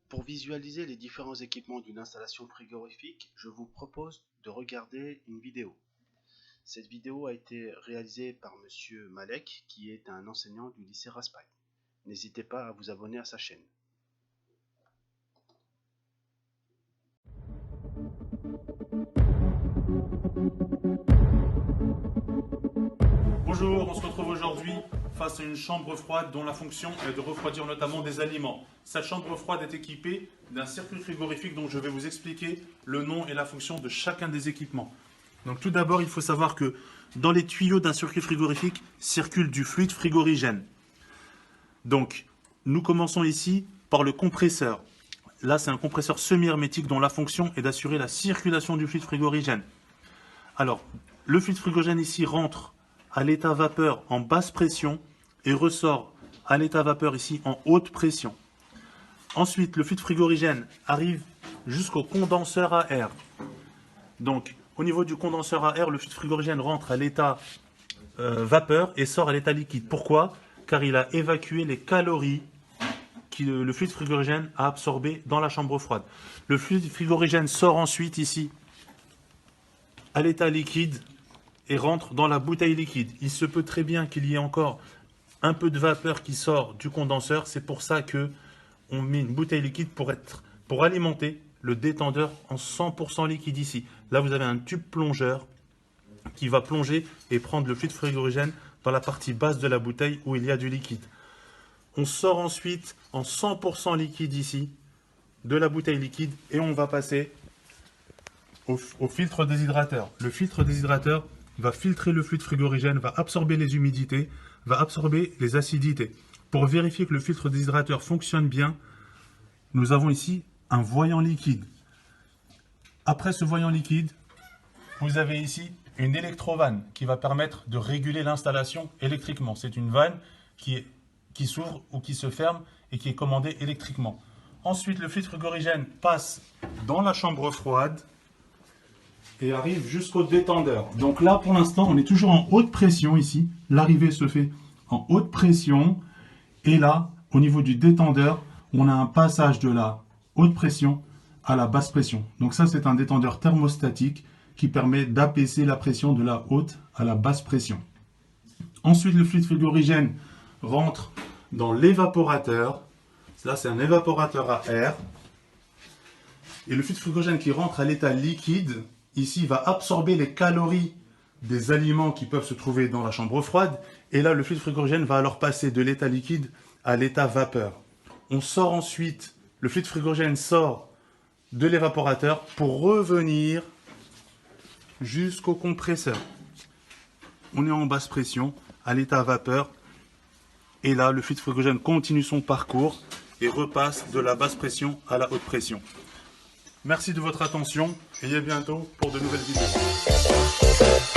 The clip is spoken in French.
Pour visualiser les différents équipements d'une installation frigorifique, je vous propose de regarder une vidéo. Cette vidéo a été réalisée par Monsieur Malek, qui est un enseignant du lycée Raspail. N'hésitez pas à vous abonner à sa chaîne. Bonjour, on se retrouve aujourd'hui face à une chambre froide dont la fonction est de refroidir notamment des aliments. Cette chambre froide est équipée d'un circuit frigorifique dont je vais vous expliquer le nom et la fonction de chacun des équipements. Donc tout d'abord, il faut savoir que dans les tuyaux d'un circuit frigorifique circule du fluide frigorigène. Donc nous commençons ici par le compresseur. Là, c'est un compresseur semi-hermétique dont la fonction est d'assurer la circulation du fluide frigorigène. Alors, le fluide frigorigène ici rentre à l'état vapeur en basse pression et ressort à l'état vapeur ici en haute pression. Ensuite, le fluide frigorigène arrive jusqu'au condenseur à air. Donc, au niveau du condenseur à air, le fluide frigorigène rentre à l'état vapeur et sort à l'état liquide. Pourquoi? Car il a évacué les calories que le fluide frigorigène a absorbées dans la chambre froide. Le fluide frigorigène sort ensuite ici à l'état liquide et rentre dans la bouteille liquide. Il se peut très bien qu'il y ait encore un peu de vapeur qui sort du condenseur. C'est pour ça que on met une bouteille liquide pour alimenter le détendeur en 100% liquide ici. Là, vous avez un tube plongeur qui va plonger et prendre le fluide frigorigène dans la partie basse de la bouteille où il y a du liquide. On sort ensuite en 100% liquide ici de la bouteille liquide et on va passer au filtre déshydrateur. Le filtre déshydrateur va filtrer le fluide frigorigène, va absorber les humidités, va absorber les acidités. Pour vérifier que le filtre déshydrateur fonctionne bien, nous avons ici un voyant liquide. Après ce voyant liquide, vous avez ici une électrovanne qui va permettre de réguler l'installation électriquement. C'est une vanne qui s'ouvre ou qui se ferme et qui est commandée électriquement. Ensuite, le fluide frigorigène passe dans la chambre froide et arrive jusqu'au détendeur. Donc là, pour l'instant, on est toujours en haute pression ici. L'arrivée se fait en haute pression. Et là, au niveau du détendeur, on a un passage de la haute pression à la basse pression. Donc ça, c'est un détendeur thermostatique qui permet d'apaiser la pression de la haute à la basse pression. Ensuite, le fluide frigorigène rentre dans l'évaporateur. Là, c'est un évaporateur à air. Et le fluide frigorigène qui rentre à l'état liquide, ici, va absorber les calories des aliments qui peuvent se trouver dans la chambre froide. Et là, le fluide frigorigène va alors passer de l'état liquide à l'état vapeur. On sort ensuite, le fluide frigorigène sort de l'évaporateur pour revenir jusqu'au compresseur. On est en basse pression, à l'état vapeur. Et là, le fluide frigorigène continue son parcours et repasse de la basse pression à la haute pression. Merci de votre attention et à bientôt pour de nouvelles vidéos.